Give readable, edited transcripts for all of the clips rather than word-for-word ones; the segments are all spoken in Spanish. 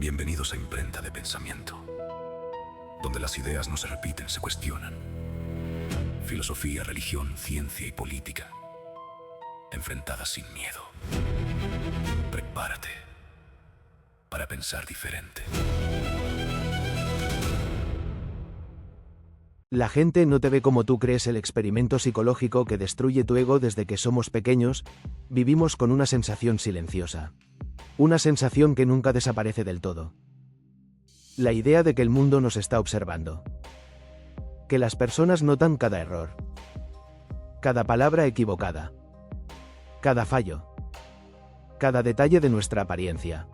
Bienvenidos a Imprenta de Pensamiento, donde las ideas no se repiten, se cuestionan. Filosofía, religión, ciencia y política, enfrentadas sin miedo. Prepárate para pensar diferente. La gente no te ve como tú crees. El experimento psicológico que destruye tu ego. Desde que somos pequeños, vivimos con una sensación silenciosa. Una sensación que nunca desaparece del todo. La idea de que el mundo nos está observando. Que las personas notan cada error. Cada palabra equivocada. Cada fallo. Cada detalle de nuestra apariencia.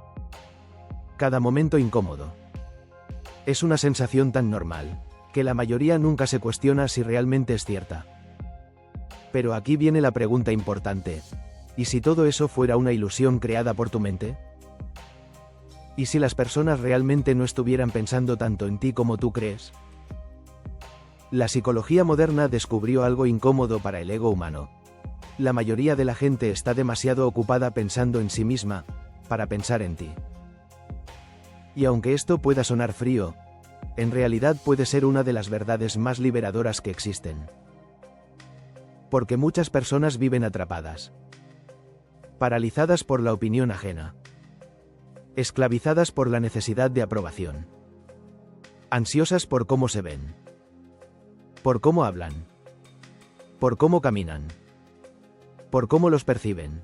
Cada momento incómodo. Es una sensación tan normal, que la mayoría nunca se cuestiona si realmente es cierta. Pero aquí viene la pregunta importante. ¿Y si todo eso fuera una ilusión creada por tu mente? ¿Y si las personas realmente no estuvieran pensando tanto en ti como tú crees? La psicología moderna descubrió algo incómodo para el ego humano. La mayoría de la gente está demasiado ocupada pensando en sí misma, para pensar en ti. Y aunque esto pueda sonar frío, en realidad puede ser una de las verdades más liberadoras que existen. Porque muchas personas viven atrapadas. Paralizadas por la opinión ajena. Esclavizadas por la necesidad de aprobación. Ansiosas por cómo se ven. Por cómo hablan. Por cómo caminan. Por cómo los perciben.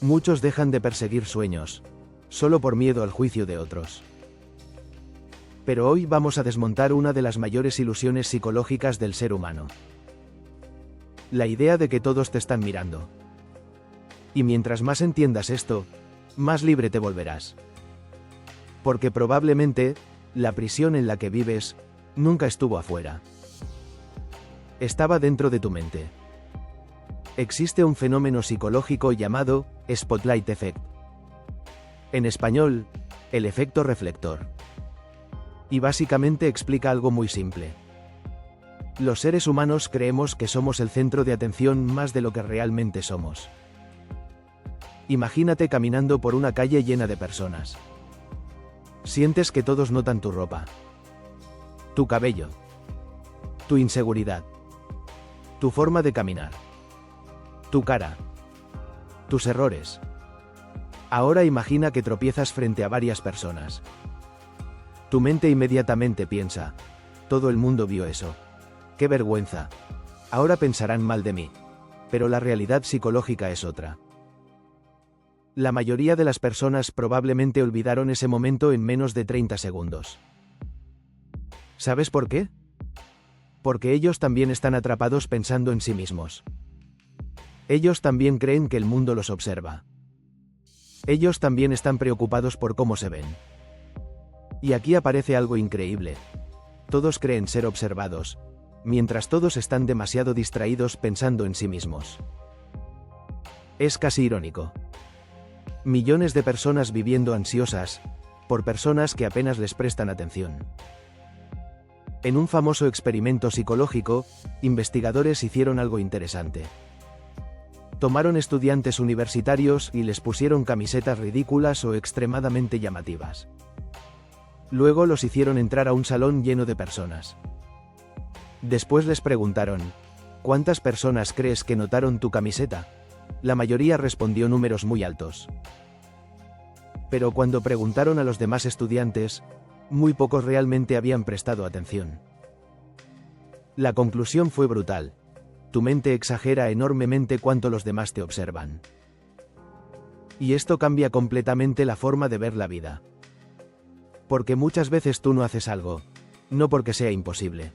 Muchos dejan de perseguir sueños, solo por miedo al juicio de otros. Pero hoy vamos a desmontar una de las mayores ilusiones psicológicas del ser humano. La idea de que todos te están mirando. Y mientras más entiendas esto, más libre te volverás. Porque probablemente, la prisión en la que vives, nunca estuvo afuera. Estaba dentro de tu mente. Existe un fenómeno psicológico llamado Spotlight Effect. En español, el efecto reflector. Y básicamente explica algo muy simple. Los seres humanos creemos que somos el centro de atención más de lo que realmente somos. Imagínate caminando por una calle llena de personas. Sientes que todos notan tu ropa, tu cabello, tu inseguridad, tu forma de caminar, tu cara, tus errores. Ahora imagina que tropiezas frente a varias personas. Tu mente inmediatamente piensa: todo el mundo vio eso. ¡Qué vergüenza! Ahora pensarán mal de mí. Pero la realidad psicológica es otra. La mayoría de las personas probablemente olvidaron ese momento en menos de 30 segundos. ¿Sabes por qué? Porque ellos también están atrapados pensando en sí mismos. Ellos también creen que el mundo los observa. Ellos también están preocupados por cómo se ven. Y aquí aparece algo increíble. Todos creen ser observados, mientras todos están demasiado distraídos pensando en sí mismos. Es casi irónico. Millones de personas viviendo ansiosas, por personas que apenas les prestan atención. En un famoso experimento psicológico, investigadores hicieron algo interesante. Tomaron estudiantes universitarios y les pusieron camisetas ridículas o extremadamente llamativas. Luego los hicieron entrar a un salón lleno de personas. Después les preguntaron: ¿cuántas personas crees que notaron tu camiseta? La mayoría respondió números muy altos. Pero cuando preguntaron a los demás estudiantes, muy pocos realmente habían prestado atención. La conclusión fue brutal. Tu mente exagera enormemente cuánto los demás te observan. Y esto cambia completamente la forma de ver la vida. Porque muchas veces tú no haces algo, no porque sea imposible,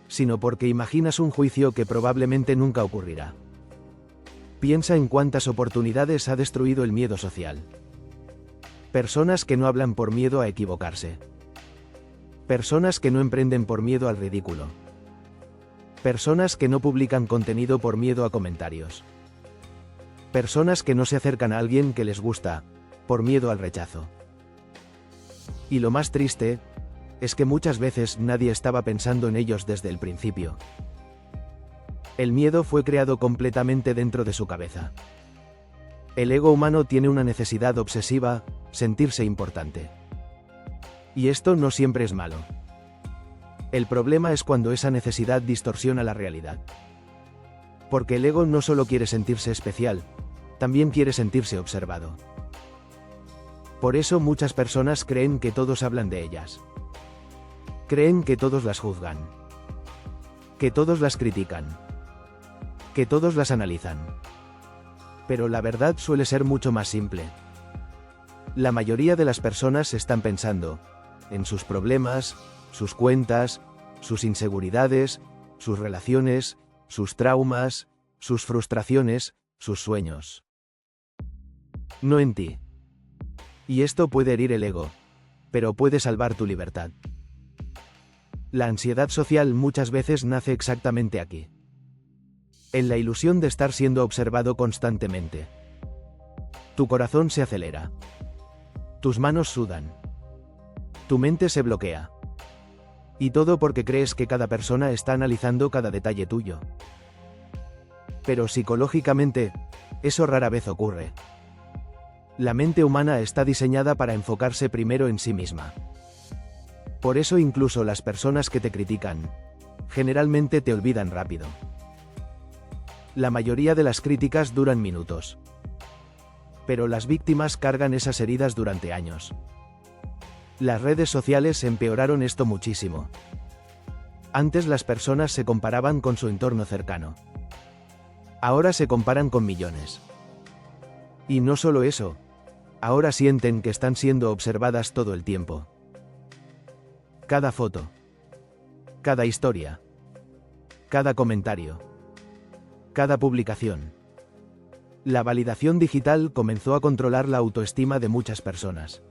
sino porque imaginas un juicio que probablemente nunca ocurrirá. Piensa en cuántas oportunidades ha destruido el miedo social. Personas que no hablan por miedo a equivocarse. Personas que no emprenden por miedo al ridículo. Personas que no publican contenido por miedo a comentarios. Personas que no se acercan a alguien que les gusta, por miedo al rechazo. Y lo más triste, es que muchas veces nadie estaba pensando en ellos desde el principio. El miedo fue creado completamente dentro de su cabeza. El ego humano tiene una necesidad obsesiva, sentirse importante. Y esto no siempre es malo. El problema es cuando esa necesidad distorsiona la realidad. Porque el ego no solo quiere sentirse especial, también quiere sentirse observado. Por eso muchas personas creen que todos hablan de ellas. Creen que todos las juzgan. Que todos las critican. Que todos las analizan. Pero la verdad suele ser mucho más simple. La mayoría de las personas están pensando en sus problemas, sus cuentas, sus inseguridades, sus relaciones, sus traumas, sus frustraciones, sus sueños. No en ti. Y esto puede herir el ego, pero puede salvar tu libertad. La ansiedad social muchas veces nace exactamente aquí. En la ilusión de estar siendo observado constantemente. Tu corazón se acelera. Tus manos sudan. Tu mente se bloquea. Y todo porque crees que cada persona está analizando cada detalle tuyo. Pero psicológicamente, eso rara vez ocurre. La mente humana está diseñada para enfocarse primero en sí misma. Por eso incluso las personas que te critican, generalmente te olvidan rápido. La mayoría de las críticas duran minutos. Pero las víctimas cargan esas heridas durante años. Las redes sociales empeoraron esto muchísimo. Antes las personas se comparaban con su entorno cercano. Ahora se comparan con millones. Y no solo eso, ahora sienten que están siendo observadas todo el tiempo. Cada foto. Cada historia. Cada comentario. Cada publicación. La validación digital comenzó a controlar la autoestima de muchas personas.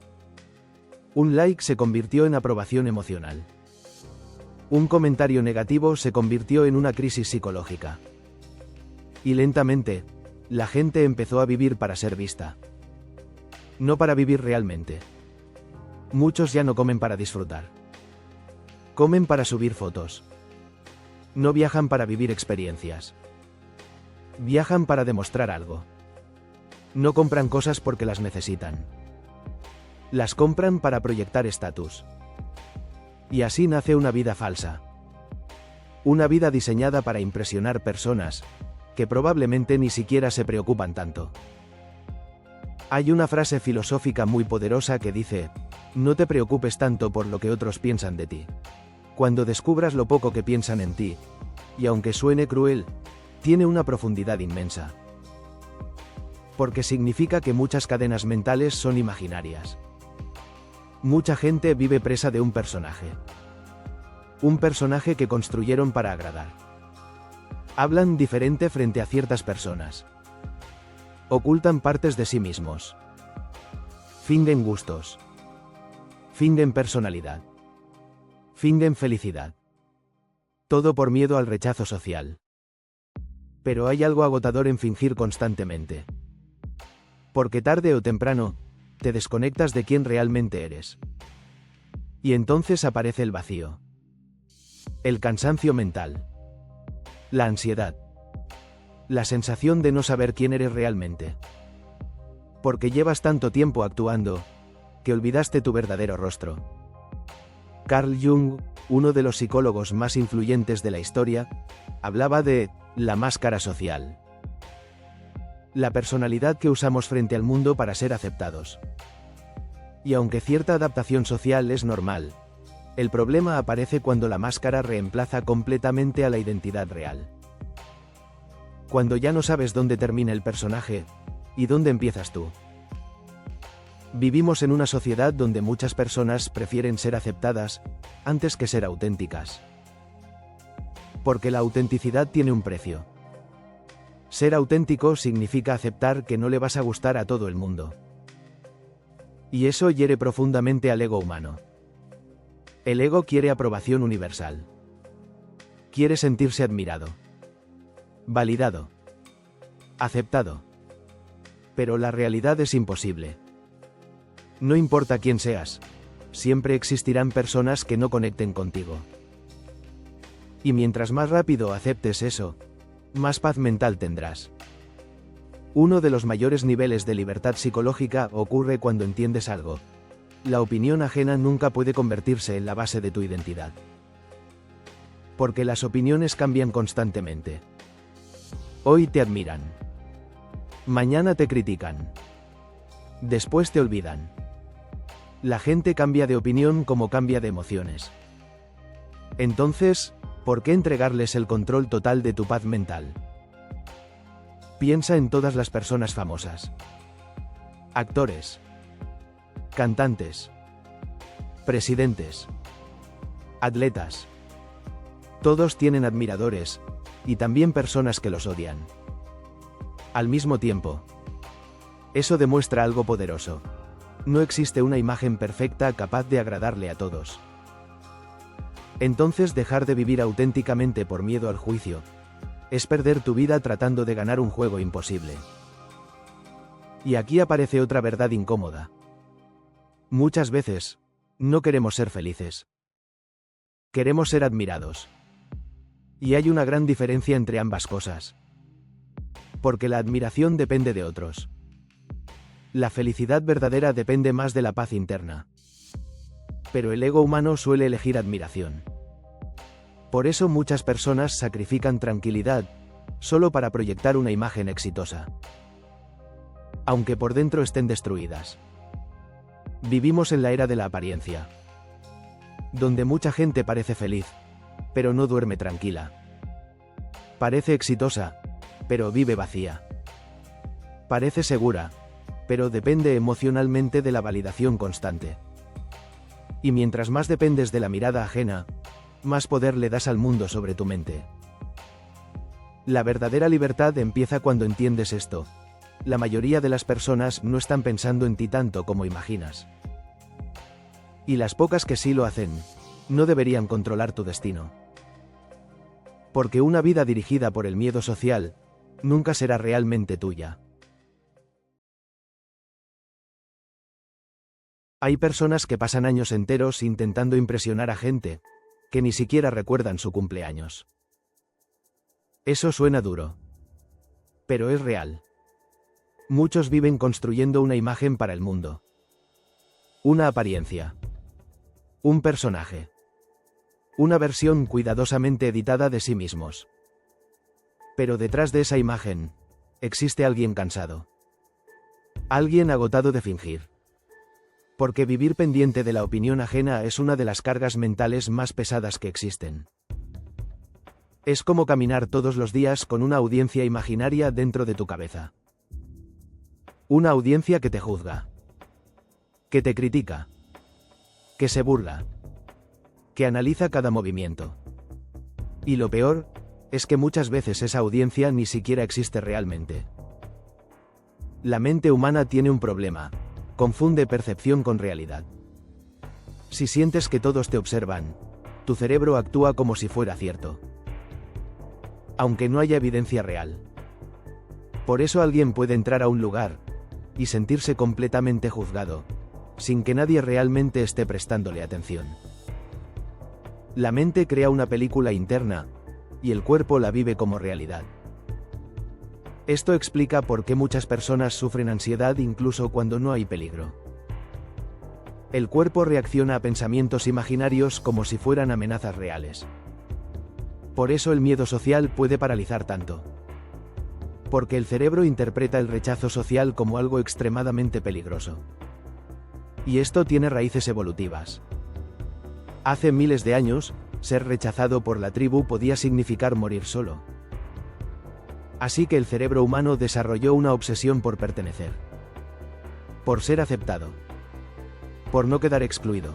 Un like se convirtió en aprobación emocional. Un comentario negativo se convirtió en una crisis psicológica. Y lentamente, la gente empezó a vivir para ser vista. No para vivir realmente. Muchos ya no comen para disfrutar. Comen para subir fotos. No viajan para vivir experiencias. Viajan para demostrar algo. No compran cosas porque las necesitan. Las compran para proyectar estatus. Y así nace una vida falsa. Una vida diseñada para impresionar personas, que probablemente ni siquiera se preocupan tanto. Hay una frase filosófica muy poderosa que dice, no te preocupes tanto por lo que otros piensan de ti. Cuando descubras lo poco que piensan en ti, y aunque suene cruel, tiene una profundidad inmensa. Porque significa que muchas cadenas mentales son imaginarias. Mucha gente vive presa de un personaje. Un personaje que construyeron para agradar. Hablan diferente frente a ciertas personas. Ocultan partes de sí mismos. Fingen gustos. Fingen personalidad. Fingen felicidad. Todo por miedo al rechazo social. Pero hay algo agotador en fingir constantemente. Porque tarde o temprano, te desconectas de quién realmente eres. Y entonces aparece el vacío. El cansancio mental. La ansiedad. La sensación de no saber quién eres realmente. Porque llevas tanto tiempo actuando, que olvidaste tu verdadero rostro. Carl Jung, uno de los psicólogos más influyentes de la historia, hablaba de la máscara social. La personalidad que usamos frente al mundo para ser aceptados. Y aunque cierta adaptación social es normal, el problema aparece cuando la máscara reemplaza completamente a la identidad real. Cuando ya no sabes dónde termina el personaje, y dónde empiezas tú. Vivimos en una sociedad donde muchas personas prefieren ser aceptadas, antes que ser auténticas. Porque la autenticidad tiene un precio. Ser auténtico significa aceptar que no le vas a gustar a todo el mundo. Y eso hiere profundamente al ego humano. El ego quiere aprobación universal. Quiere sentirse admirado. Validado. Aceptado. Pero la realidad es imposible. No importa quién seas, siempre existirán personas que no conecten contigo. Y mientras más rápido aceptes eso, más paz mental tendrás. Uno de los mayores niveles de libertad psicológica ocurre cuando entiendes algo. La opinión ajena nunca puede convertirse en la base de tu identidad. Porque las opiniones cambian constantemente. Hoy te admiran. Mañana te critican. Después te olvidan. La gente cambia de opinión como cambia de emociones. Entonces, ¿por qué entregarles el control total de tu paz mental? Piensa en todas las personas famosas. Actores. Cantantes. Presidentes. Atletas. Todos tienen admiradores, y también personas que los odian. Al mismo tiempo. Eso demuestra algo poderoso. No existe una imagen perfecta capaz de agradarle a todos. Entonces dejar de vivir auténticamente por miedo al juicio es perder tu vida tratando de ganar un juego imposible. Y aquí aparece otra verdad incómoda. Muchas veces, no queremos ser felices. Queremos ser admirados. Y hay una gran diferencia entre ambas cosas. Porque la admiración depende de otros. La felicidad verdadera depende más de la paz interna. Pero el ego humano suele elegir admiración. Por eso muchas personas sacrifican tranquilidad, solo para proyectar una imagen exitosa. Aunque por dentro estén destruidas. Vivimos en la era de la apariencia. Donde mucha gente parece feliz, pero no duerme tranquila. Parece exitosa, pero vive vacía. Parece segura, pero depende emocionalmente de la validación constante. Y mientras más dependes de la mirada ajena, más poder le das al mundo sobre tu mente. La verdadera libertad empieza cuando entiendes esto. La mayoría de las personas no están pensando en ti tanto como imaginas. Y las pocas que sí lo hacen, no deberían controlar tu destino. Porque una vida dirigida por el miedo social, nunca será realmente tuya. Hay personas que pasan años enteros intentando impresionar a gente, que ni siquiera recuerdan su cumpleaños. Eso suena duro. Pero es real. Muchos viven construyendo una imagen para el mundo. Una apariencia. Un personaje. Una versión cuidadosamente editada de sí mismos. Pero detrás de esa imagen, existe alguien cansado. Alguien agotado de fingir. Porque vivir pendiente de la opinión ajena es una de las cargas mentales más pesadas que existen. Es como caminar todos los días con una audiencia imaginaria dentro de tu cabeza. Una audiencia que te juzga. Que te critica. Que se burla. Que analiza cada movimiento. Y lo peor, es que muchas veces esa audiencia ni siquiera existe realmente. La mente humana tiene un problema. Confunde percepción con realidad. Si sientes que todos te observan, tu cerebro actúa como si fuera cierto. Aunque no haya evidencia real. Por eso alguien puede entrar a un lugar y sentirse completamente juzgado, sin que nadie realmente esté prestándole atención. La mente crea una película interna, y el cuerpo la vive como realidad. Esto explica por qué muchas personas sufren ansiedad incluso cuando no hay peligro. El cuerpo reacciona a pensamientos imaginarios como si fueran amenazas reales. Por eso el miedo social puede paralizar tanto. Porque el cerebro interpreta el rechazo social como algo extremadamente peligroso. Y esto tiene raíces evolutivas. Hace miles de años, ser rechazado por la tribu podía significar morir solo. Así que el cerebro humano desarrolló una obsesión por pertenecer. Por ser aceptado. Por no quedar excluido.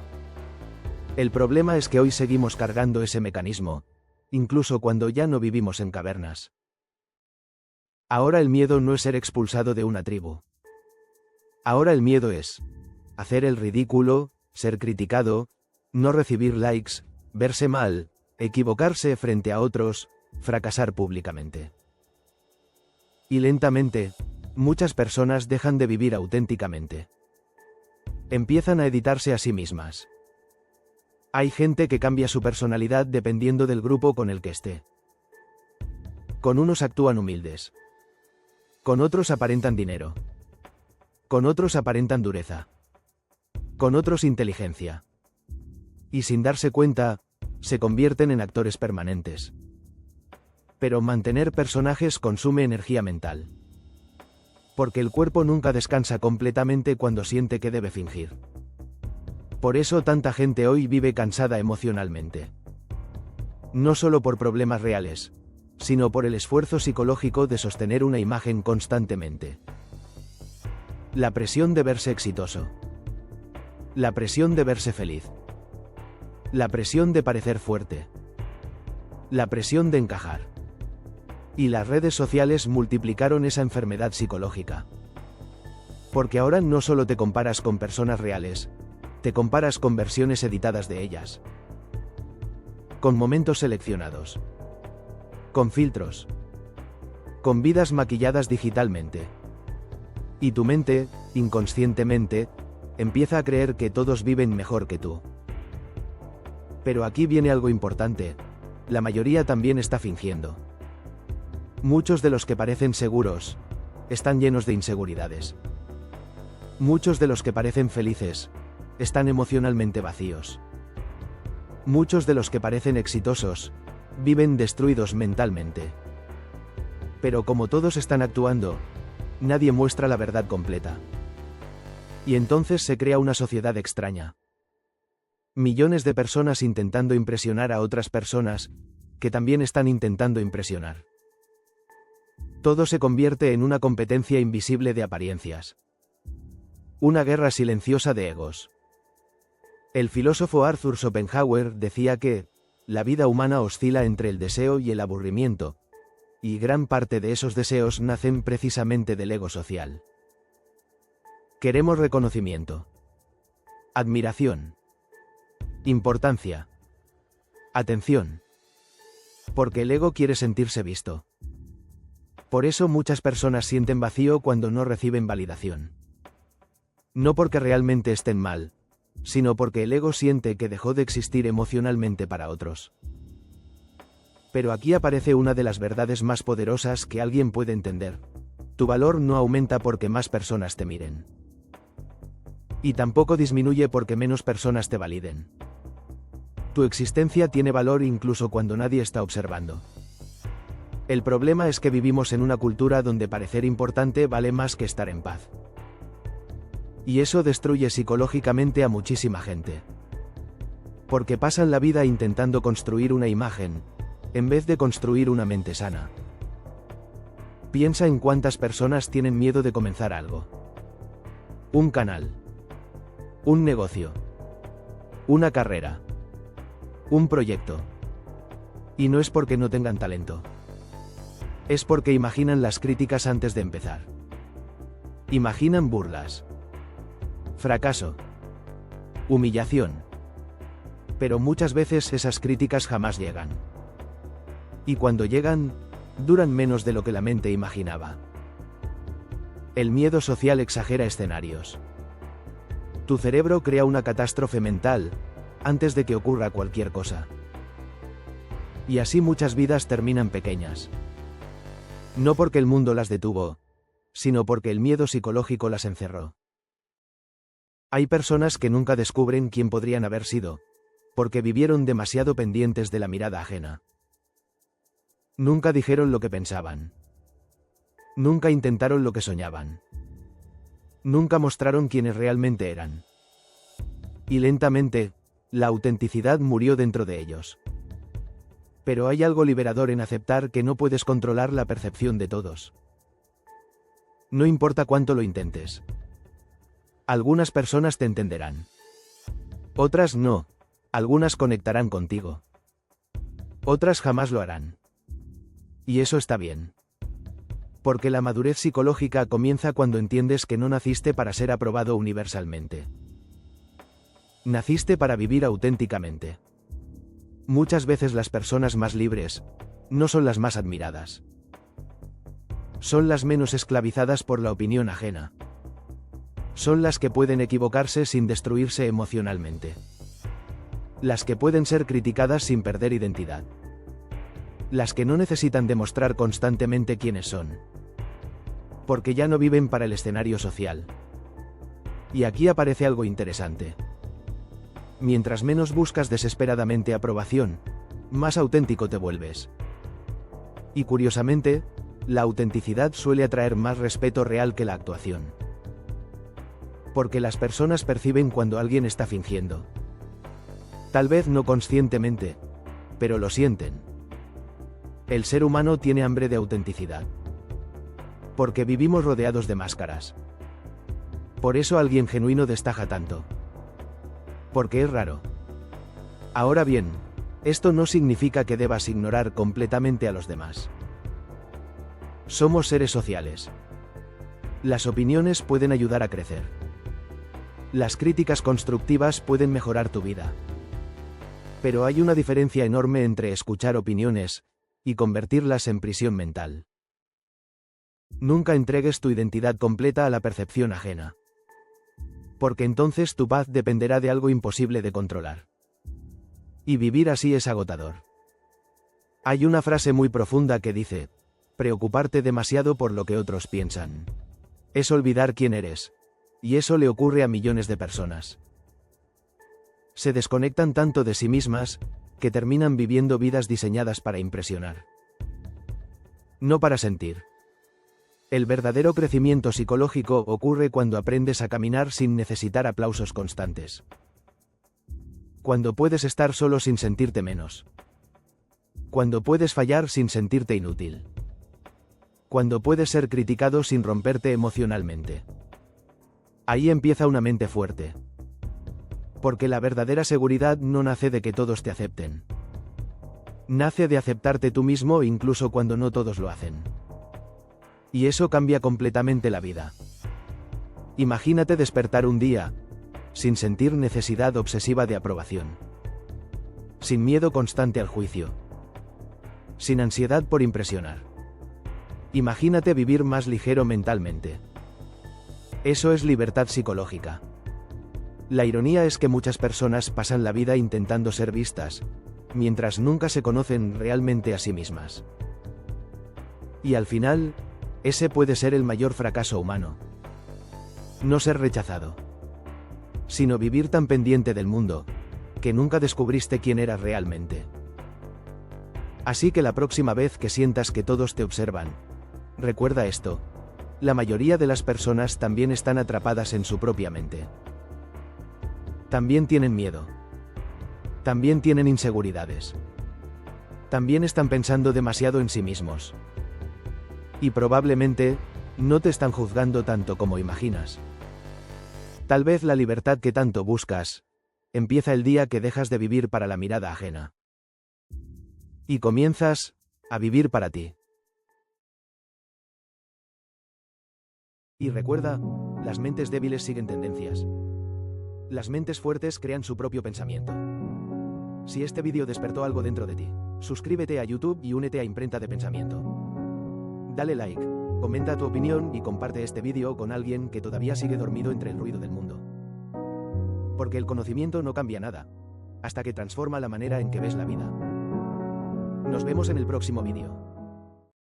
El problema es que hoy seguimos cargando ese mecanismo, incluso cuando ya no vivimos en cavernas. Ahora el miedo no es ser expulsado de una tribu. Ahora el miedo es hacer el ridículo, ser criticado, no recibir likes, verse mal, equivocarse frente a otros, fracasar públicamente. Y lentamente, muchas personas dejan de vivir auténticamente. Empiezan a editarse a sí mismas. Hay gente que cambia su personalidad dependiendo del grupo con el que esté. Con unos actúan humildes. Con otros aparentan dinero. Con otros aparentan dureza. Con otros inteligencia. Y sin darse cuenta, se convierten en actores permanentes. Pero mantener personajes consume energía mental. Porque el cuerpo nunca descansa completamente cuando siente que debe fingir. Por eso tanta gente hoy vive cansada emocionalmente. No solo por problemas reales, sino por el esfuerzo psicológico de sostener una imagen constantemente. La presión de verse exitoso. La presión de verse feliz. La presión de parecer fuerte. La presión de encajar. Y las redes sociales multiplicaron esa enfermedad psicológica. Porque ahora no solo te comparas con personas reales, te comparas con versiones editadas de ellas. Con momentos seleccionados. Con filtros. Con vidas maquilladas digitalmente. Y tu mente, inconscientemente, empieza a creer que todos viven mejor que tú. Pero aquí viene algo importante. La mayoría también está fingiendo. Muchos de los que parecen seguros, están llenos de inseguridades. Muchos de los que parecen felices, están emocionalmente vacíos. Muchos de los que parecen exitosos, viven destruidos mentalmente. Pero como todos están actuando, nadie muestra la verdad completa. Y entonces se crea una sociedad extraña. Millones de personas intentando impresionar a otras personas, que también están intentando impresionar. Todo se convierte en una competencia invisible de apariencias. Una guerra silenciosa de egos. El filósofo Arthur Schopenhauer decía que la vida humana oscila entre el deseo y el aburrimiento, y gran parte de esos deseos nacen precisamente del ego social. Queremos reconocimiento, admiración, importancia, atención, porque el ego quiere sentirse visto. Por eso muchas personas sienten vacío cuando no reciben validación. No porque realmente estén mal, sino porque el ego siente que dejó de existir emocionalmente para otros. Pero aquí aparece una de las verdades más poderosas que alguien puede entender. Tu valor no aumenta porque más personas te miren. Y tampoco disminuye porque menos personas te validen. Tu existencia tiene valor incluso cuando nadie está observando. El problema es que vivimos en una cultura donde parecer importante vale más que estar en paz. Y eso destruye psicológicamente a muchísima gente. Porque pasan la vida intentando construir una imagen, en vez de construir una mente sana. Piensa en cuántas personas tienen miedo de comenzar algo. Un canal. Un negocio. Una carrera. Un proyecto. Y no es porque no tengan talento. Es porque imaginan las críticas antes de empezar. Imaginan burlas. Fracaso. Humillación. Pero muchas veces esas críticas jamás llegan. Y cuando llegan, duran menos de lo que la mente imaginaba. El miedo social exagera escenarios. Tu cerebro crea una catástrofe mental, antes de que ocurra cualquier cosa. Y así muchas vidas terminan pequeñas. No porque el mundo las detuvo, sino porque el miedo psicológico las encerró. Hay personas que nunca descubren quién podrían haber sido, porque vivieron demasiado pendientes de la mirada ajena. Nunca dijeron lo que pensaban. Nunca intentaron lo que soñaban. Nunca mostraron quiénes realmente eran. Y lentamente, la autenticidad murió dentro de ellos. Pero hay algo liberador en aceptar que no puedes controlar la percepción de todos. No importa cuánto lo intentes. Algunas personas te entenderán. Otras no, algunas conectarán contigo. Otras jamás lo harán. Y eso está bien. Porque la madurez psicológica comienza cuando entiendes que no naciste para ser aprobado universalmente. Naciste para vivir auténticamente. Muchas veces las personas más libres no son las más admiradas. Son las menos esclavizadas por la opinión ajena. Son las que pueden equivocarse sin destruirse emocionalmente. Las que pueden ser criticadas sin perder identidad. Las que no necesitan demostrar constantemente quiénes son. Porque ya no viven para el escenario social. Y aquí aparece algo interesante. Mientras menos buscas desesperadamente aprobación, más auténtico te vuelves. Y curiosamente, la autenticidad suele atraer más respeto real que la actuación. Porque las personas perciben cuando alguien está fingiendo. Tal vez no conscientemente, pero lo sienten. El ser humano tiene hambre de autenticidad. Porque vivimos rodeados de máscaras. Por eso alguien genuino destaca tanto. Porque es raro. Ahora bien, esto no significa que debas ignorar completamente a los demás. Somos seres sociales. Las opiniones pueden ayudar a crecer. Las críticas constructivas pueden mejorar tu vida. Pero hay una diferencia enorme entre escuchar opiniones y convertirlas en prisión mental. Nunca entregues tu identidad completa a la percepción ajena. Porque entonces tu paz dependerá de algo imposible de controlar. Y vivir así es agotador. Hay una frase muy profunda que dice: preocuparte demasiado por lo que otros piensan es olvidar quién eres. Y eso le ocurre a millones de personas. Se desconectan tanto de sí mismas, que terminan viviendo vidas diseñadas para impresionar. No para sentir. El verdadero crecimiento psicológico ocurre cuando aprendes a caminar sin necesitar aplausos constantes. Cuando puedes estar solo sin sentirte menos. Cuando puedes fallar sin sentirte inútil. Cuando puedes ser criticado sin romperte emocionalmente. Ahí empieza una mente fuerte. Porque la verdadera seguridad no nace de que todos te acepten. Nace de aceptarte tú mismo incluso cuando no todos lo hacen. Y eso cambia completamente la vida. Imagínate despertar un día, sin sentir necesidad obsesiva de aprobación. Sin miedo constante al juicio. Sin ansiedad por impresionar. Imagínate vivir más ligero mentalmente. Eso es libertad psicológica. La ironía es que muchas personas pasan la vida intentando ser vistas, mientras nunca se conocen realmente a sí mismas. Y al final, ese puede ser el mayor fracaso humano. No ser rechazado. Sino vivir tan pendiente del mundo, que nunca descubriste quién eras realmente. Así que la próxima vez que sientas que todos te observan, recuerda esto: la mayoría de las personas también están atrapadas en su propia mente. También tienen miedo. También tienen inseguridades. También están pensando demasiado en sí mismos. Y probablemente, no te están juzgando tanto como imaginas. Tal vez la libertad que tanto buscas, empieza el día que dejas de vivir para la mirada ajena. Y comienzas a vivir para ti. Y recuerda, las mentes débiles siguen tendencias. Las mentes fuertes crean su propio pensamiento. Si este vídeo despertó algo dentro de ti, suscríbete a YouTube y únete a Imprenta de Pensamiento. Dale like, comenta tu opinión y comparte este vídeo con alguien que todavía sigue dormido entre el ruido del mundo. Porque el conocimiento no cambia nada, hasta que transforma la manera en que ves la vida. Nos vemos en el próximo vídeo.